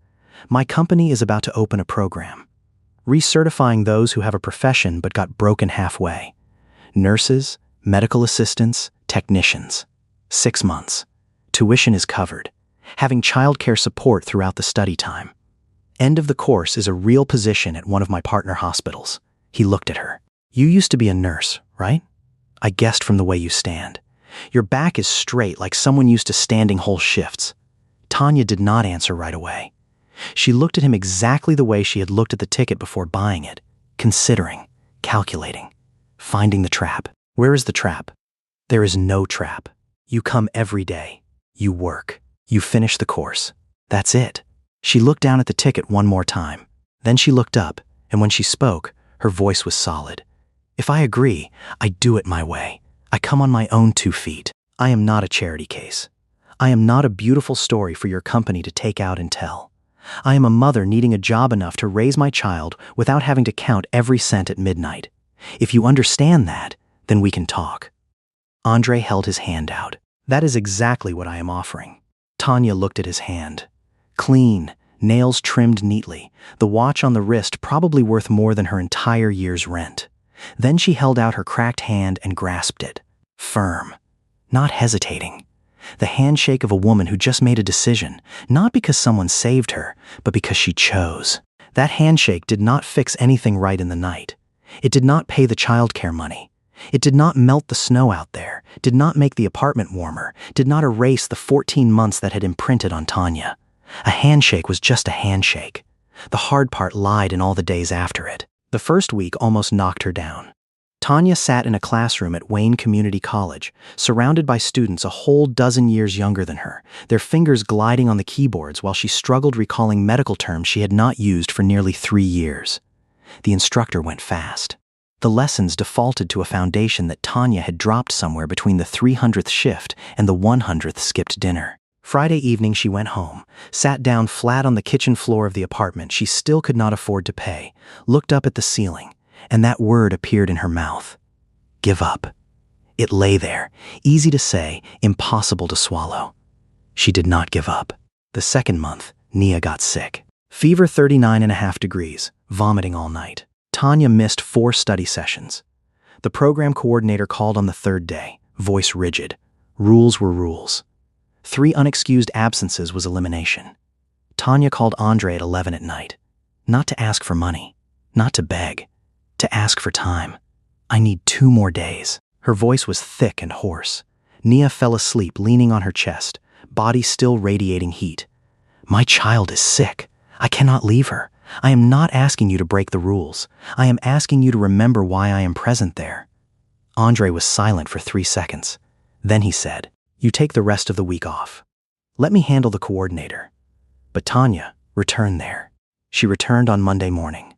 My company is about to open a program. Recertifying those who have a profession but got broken halfway. Nurses, medical assistants, technicians. 6 months. Tuition is covered. Having childcare support throughout the study time. End of the course is a real position at one of my partner hospitals. He looked at her. You used to be a nurse, right? I guessed from the way you stand. Your back is straight like someone used to standing whole shifts. Tanya did not answer right away. She looked at him exactly the way she had looked at the ticket before buying it, considering, calculating, finding the trap. Where is the trap? There is no trap. You come every day. You work. You finish the course. That's it. She looked down at the ticket one more time. Then she looked up, and when she spoke, her voice was solid. If I agree, I do it my way. I come on my own 2 feet. I am not a charity case. I am not a beautiful story for your company to take out and tell. I am a mother needing a job enough to raise my child without having to count every cent at midnight. If you understand that, then we can talk. Andre held his hand out. That is exactly what I am offering. Tanya looked at his hand. Clean, nails trimmed neatly, the watch on the wrist probably worth more than her entire year's rent. Then she held out her cracked hand and grasped it. Firm. Not hesitating. The handshake of a woman who just made a decision, not because someone saved her, but because she chose. That handshake did not fix anything right in the night. It did not pay the childcare money. It did not melt the snow out there, did not make the apartment warmer, did not erase the 14 months that had imprinted on Tanya. A handshake was just a handshake. The hard part lied in all the days after it. The first week almost knocked her down. Tanya sat in a classroom at Wayne Community College, surrounded by students a whole dozen years younger than her, their fingers gliding on the keyboards while she struggled recalling medical terms she had not used for nearly 3 years. The instructor went fast. The lessons defaulted to a foundation that Tanya had dropped somewhere between the 300th shift and the 100th skipped dinner. Friday evening she went home, sat down flat on the kitchen floor of the apartment she still could not afford to pay, looked up at the ceiling, and that word appeared in her mouth. Give up. It lay there, easy to say, impossible to swallow. She did not give up. The second month, Nia got sick. Fever 39.5 degrees, vomiting all night. Tanya missed 4 study sessions. The program coordinator called on the 3rd day, voice rigid. Rules were rules. 3 unexcused absences was elimination. Tanya called Andre at 11 at night. Not to ask for money, not to beg, to ask for time. I need 2 more days. Her voice was thick and hoarse. Nia fell asleep leaning on her chest, body still radiating heat. My child is sick. I cannot leave her. I am not asking you to break the rules. I am asking you to remember why I am present there. Andre was silent for 3 seconds. Then he said, You take the rest of the week off. Let me handle the coordinator. But Tanya, return there. She returned on Monday morning.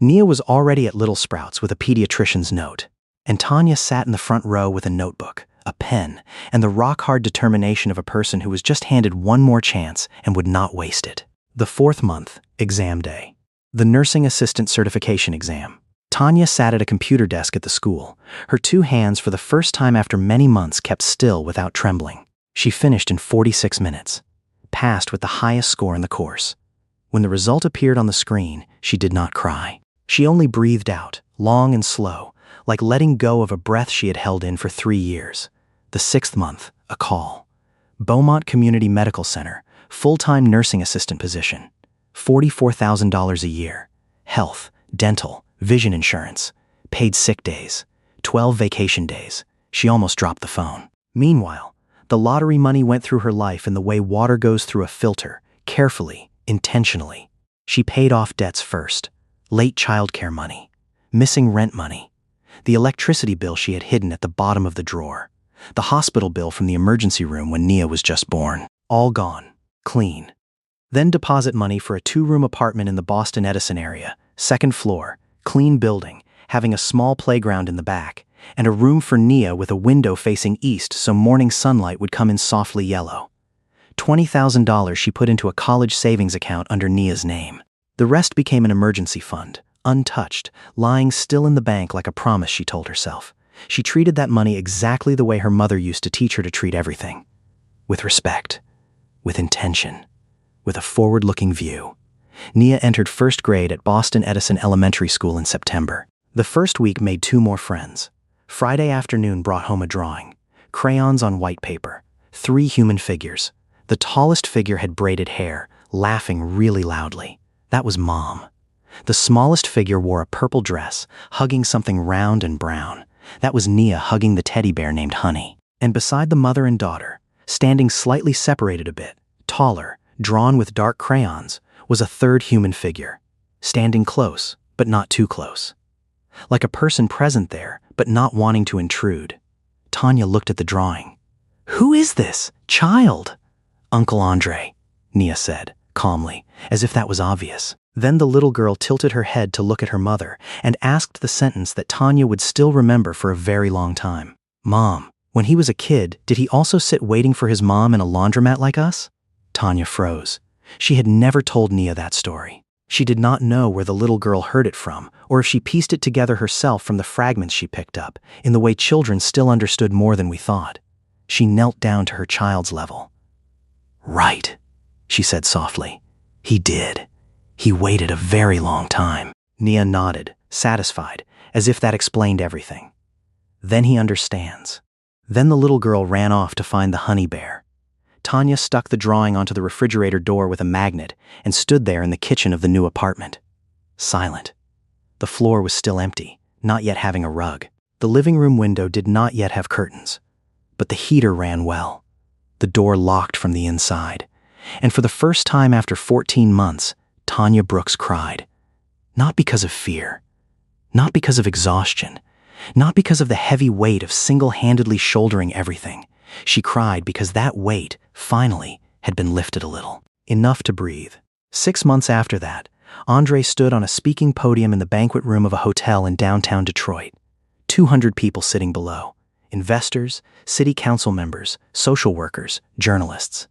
Nia was already at Little Sprouts with a pediatrician's note, and Tanya sat in the front row with a notebook, a pen, and the rock-hard determination of a person who was just handed one more chance and would not waste it. The 4th month, exam day. The nursing assistant certification exam. Tanya sat at a computer desk at the school, her 2 hands for the first time after many months kept still without trembling. She finished in 46 minutes, passed with the highest score in the course. When the result appeared on the screen, she did not cry. She only breathed out, long and slow, like letting go of a breath she had held in for 3 years. The 6th month, a call. Beaumont Community Medical Center, full-time nursing assistant position. $44,000 a year. Health, dental, vision insurance, paid sick days, 12 vacation days. She almost dropped the phone. Meanwhile, the lottery money went through her life in the way water goes through a filter, carefully, intentionally. She paid off debts first. Late childcare money, missing rent money, the electricity bill she had hidden at the bottom of the drawer, the hospital bill from the emergency room when Nia was just born. All gone. Clean. Then deposit money for a 2-room apartment in the Boston Edison area, 2nd floor, clean building, having a small playground in the back, and a room for Nia with a window facing east so morning sunlight would come in softly yellow. $20,000 she put into a college savings account under Nia's name. The rest became an emergency fund, untouched, lying still in the bank like a promise she told herself. She treated that money exactly the way her mother used to teach her to treat everything. With respect, with intention, with a forward-looking view. Nia entered first grade at Boston Edison Elementary School in September. The first week made 2 more friends. Friday afternoon brought home a drawing. Crayons on white paper. 3 human figures. The tallest figure had braided hair, laughing really loudly. That was Mom. The smallest figure wore a purple dress, hugging something round and brown. That was Nia hugging the teddy bear named Honey. And beside the mother and daughter, standing slightly separated a bit, taller, drawn with dark crayons, was a third human figure, standing close, but not too close. Like a person present there, but not wanting to intrude. Tanya looked at the drawing. "Who is this? Child?" "Uncle Andre," Nia said, calmly, as if that was obvious. Then the little girl tilted her head to look at her mother and asked the sentence that Tanya would still remember for a very long time. "Mom, when he was a kid, did he also sit waiting for his mom in a laundromat like us?" Tanya froze. She had never told Nia that story. She did not know where the little girl heard it from, or if she pieced it together herself from the fragments she picked up, in the way children still understood more than we thought. She knelt down to her child's level. "Right," she said softly. "He did. He waited a very long time." Nia nodded, satisfied, as if that explained everything. "Then he understands." Then the little girl ran off to find the honey bear. Tanya stuck the drawing onto the refrigerator door with a magnet and stood there in the kitchen of the new apartment. Silent. The floor was still empty, not yet having a rug. The living room window did not yet have curtains. But the heater ran well. The door locked from the inside. And for the first time after 14 months, Tanya Brooks cried. Not because of fear. Not because of exhaustion. Not because of the heavy weight of single-handedly shouldering everything. She cried because that weight, finally, had been lifted a little. Enough to breathe. 6 months after that, Andre stood on a speaking podium in the banquet room of a hotel in downtown Detroit. 200 people sitting below. Investors, city council members, social workers, journalists.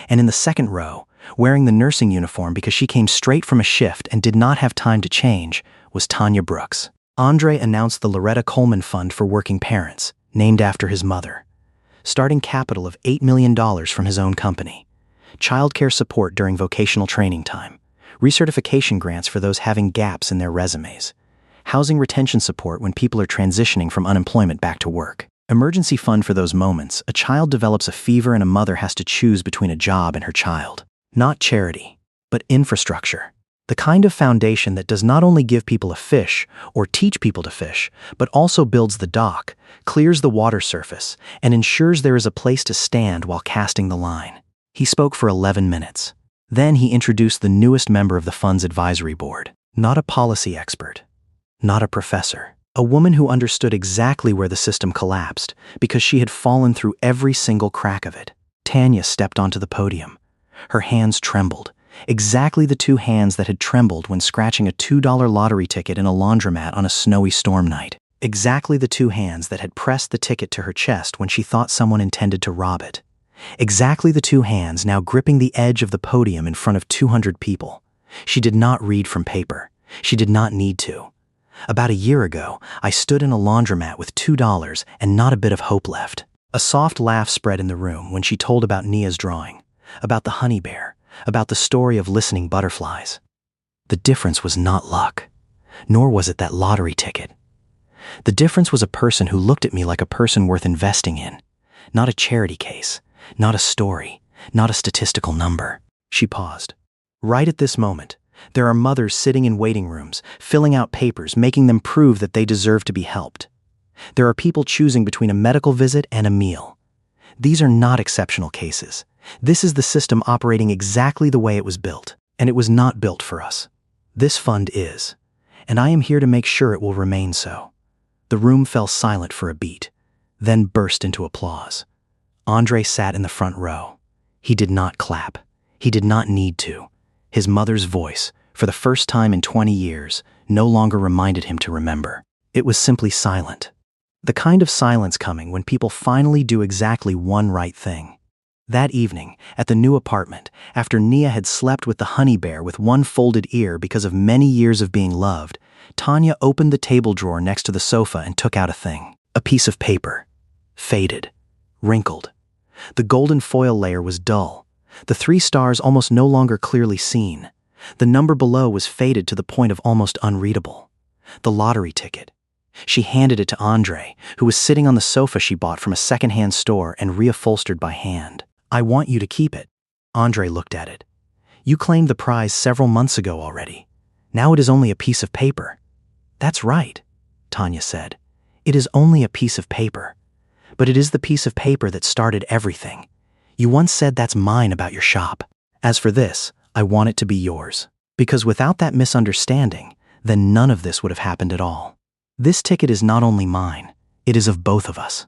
And in the second row, wearing the nursing uniform because she came straight from a shift and did not have time to change, was Tanya Brooks. Andre announced the Loretta Coleman Fund for Working Parents, named after his mother. Starting capital of $8 million from his own company. Childcare support during vocational training time. Recertification grants for those having gaps in their resumes. Housing retention support when people are transitioning from unemployment back to work. Emergency fund for those moments a child develops a fever and a mother has to choose between a job and her child. Not charity, but infrastructure. The kind of foundation that does not only give people a fish or teach people to fish, but also builds the dock, clears the water surface, and ensures there is a place to stand while casting the line. He spoke for 11 minutes. Then he introduced the newest member of the fund's advisory board. Not a policy expert. Not a professor. A woman who understood exactly where the system collapsed because she had fallen through every single crack of it. Tanya stepped onto the podium. Her hands trembled. Exactly the 2 hands that had trembled when scratching a $2 lottery ticket in a laundromat on a snowy storm night. Exactly the 2 hands that had pressed the ticket to her chest when she thought someone intended to rob it. Exactly the 2 hands now gripping the edge of the podium in front of 200 people. She did not read from paper. She did not need to. About a year ago, I stood in a laundromat with $2 and not a bit of hope left. A soft laugh spread in the room when she told about Nia's drawing, about the honey bear, about the story of listening butterflies. The difference was not luck, nor was it that lottery ticket. The difference was a person who looked at me like a person worth investing in, not a charity case, not a story, not a statistical number. She paused. Right at this moment, there are mothers sitting in waiting rooms, filling out papers, making them prove that they deserve to be helped. There are people choosing between a medical visit and a meal. These are not exceptional cases. This is the system operating exactly the way it was built, and it was not built for us. This fund is, and I am here to make sure it will remain so. The room fell silent for a beat, then burst into applause. Andre sat in the front row. He did not clap. He did not need to. His mother's voice, for the first time in 20 years, no longer reminded him to remember. It was simply silent. The kind of silence coming when people finally do exactly one right thing. That evening, at the new apartment, after Nia had slept with the honey bear with one folded ear because of many years of being loved, Tanya opened the table drawer next to the sofa and took out a thing. A piece of paper. Faded. Wrinkled. The golden foil layer was dull. The 3 stars almost no longer clearly seen. The number below was faded to the point of almost unreadable. The lottery ticket. She handed it to Andre, who was sitting on the sofa she bought from a second-hand store and reupholstered by hand. "I want you to keep it." Andre looked at it. "You claimed the prize several months ago already. Now it is only a piece of paper." "That's right," Tanya said. "It is only a piece of paper. But it is the piece of paper that started everything. You once said that's mine about your shop. As for this, I want it to be yours. Because without that misunderstanding, then none of this would have happened at all. This ticket is not only mine, it is of both of us."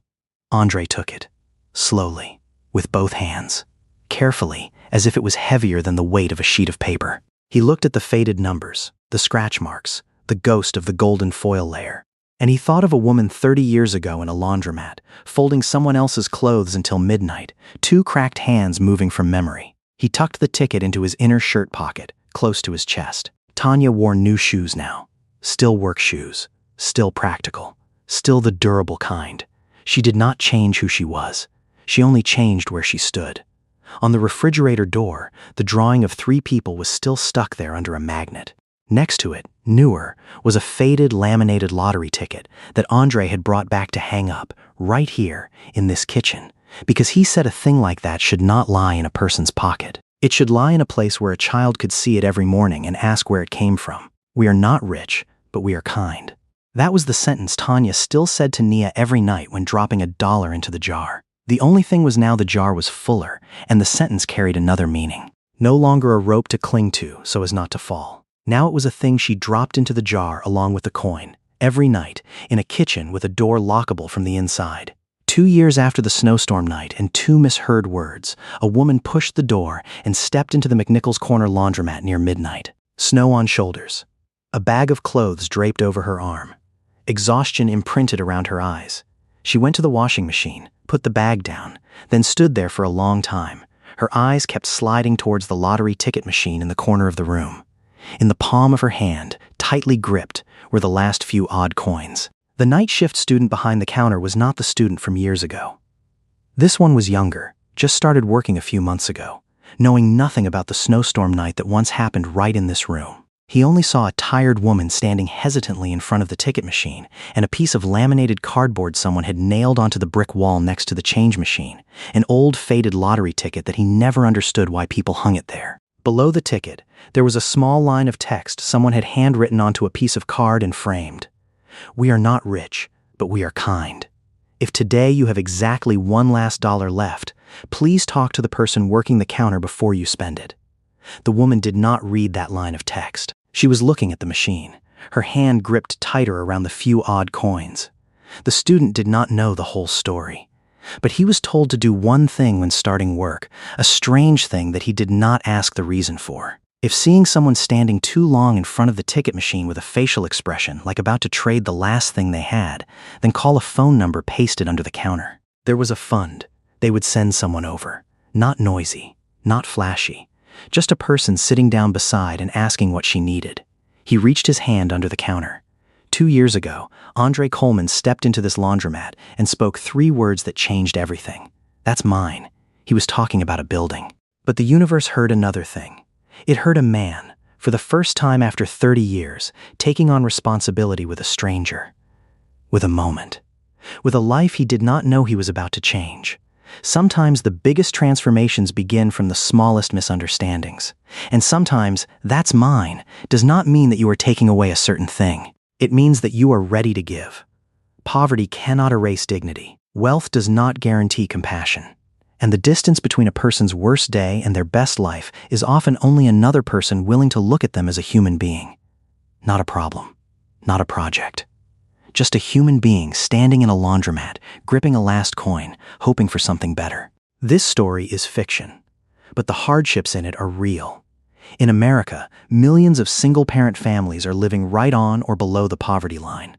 Andre took it, slowly, with both hands, carefully, as if it was heavier than the weight of a sheet of paper. He looked at the faded numbers, the scratch marks, the ghost of the golden foil layer, and he thought of a woman 30 years ago in a laundromat, folding someone else's clothes until midnight, 2 cracked hands moving from memory. He tucked the ticket into his inner shirt pocket, close to his chest. Tanya wore new shoes now. Still work shoes. Still practical. Still the durable kind. She did not change who she was. She only changed where she stood. On the refrigerator door, the drawing of 3 people was still stuck there under a magnet. Next to it, newer, was a faded laminated lottery ticket that Andre had brought back to hang up, right here, in this kitchen, because he said a thing like that should not lie in a person's pocket. It should lie in a place where a child could see it every morning and ask where it came from. "We are not rich, but we are kind." That was the sentence Tanya still said to Nia every night when dropping $1 into the jar. The only thing was now the jar was fuller, and the sentence carried another meaning. No longer a rope to cling to so as not to fall. Now it was a thing she dropped into the jar along with the coin, every night, in a kitchen with a door lockable from the inside. 2 years after the snowstorm night and 2 misheard words, a woman pushed the door and stepped into the McNichols Corner laundromat near midnight. Snow on shoulders. A bag of clothes draped over her arm. Exhaustion imprinted around her eyes. She went to the washing machine, put the bag down, then stood there for a long time. Her eyes kept sliding towards the lottery ticket machine in the corner of the room. In the palm of her hand, tightly gripped, were the last few odd coins. The night shift student behind the counter was not the student from years ago. This one was younger, just started working a few months ago, knowing nothing about the snowstorm night that once happened right in this room. He only saw a tired woman standing hesitantly in front of the ticket machine and a piece of laminated cardboard someone had nailed onto the brick wall next to the change machine, an old faded lottery ticket that he never understood why people hung it there. Below the ticket, there was a small line of text someone had handwritten onto a piece of card and framed. "We are not rich, but we are kind. If today you have exactly $1 last left, please talk to the person working the counter before you spend it." The woman did not read that line of text. She was looking at the machine, her hand gripped tighter around the few odd coins. The student did not know the whole story, but he was told to do one thing when starting work, a strange thing that he did not ask the reason for. If seeing someone standing too long in front of the ticket machine with a facial expression like about to trade the last thing they had, then call a phone number pasted under the counter. There was a fund. They would send someone over. Not noisy, not flashy. Just a person sitting down beside and asking what she needed. He reached his hand under the counter. 2 years ago, Andre Coleman stepped into this laundromat and spoke 3 words that changed everything. "That's mine." He was talking about a building. But the universe heard another thing. It heard a man, for the first time after 30 years, taking on responsibility with a stranger. With a moment. With a life he did not know he was about to change. Sometimes the biggest transformations begin from the smallest misunderstandings. And sometimes, "that's mine," does not mean that you are taking away a certain thing. It means that you are ready to give. Poverty cannot erase dignity. Wealth does not guarantee compassion. And the distance between a person's worst day and their best life is often only another person willing to look at them as a human being. Not a problem. Not a project. Just a human being standing in a laundromat, gripping a last coin, hoping for something better. This story is fiction, but the hardships in it are real. In America, millions of single-parent families are living right on or below the poverty line.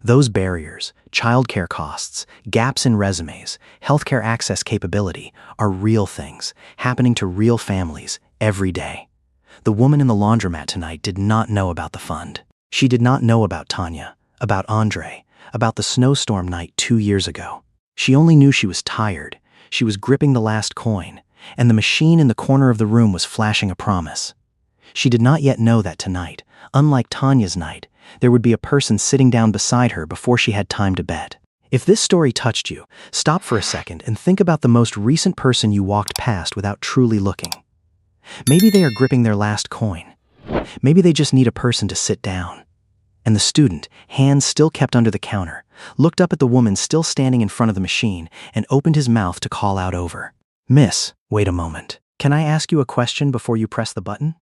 Those barriers, childcare costs, gaps in resumes, healthcare access capability are real things happening to real families every day. The woman in the laundromat tonight did not know about the fund. She did not know about Tanya, about Andre, about the snowstorm night 2 years ago. She only knew she was tired, she was gripping the last coin, and the machine in the corner of the room was flashing a promise. She did not yet know that tonight, unlike Tanya's night, there would be a person sitting down beside her before she had time to bet. If this story touched you, stop for a second and think about the most recent person you walked past without truly looking. Maybe they are gripping their last coin. Maybe they just need a person to sit down. And the student, hands still kept under the counter, looked up at the woman still standing in front of the machine and opened his mouth to call out over. "Miss, wait a moment. Can I ask you a question before you press the button?"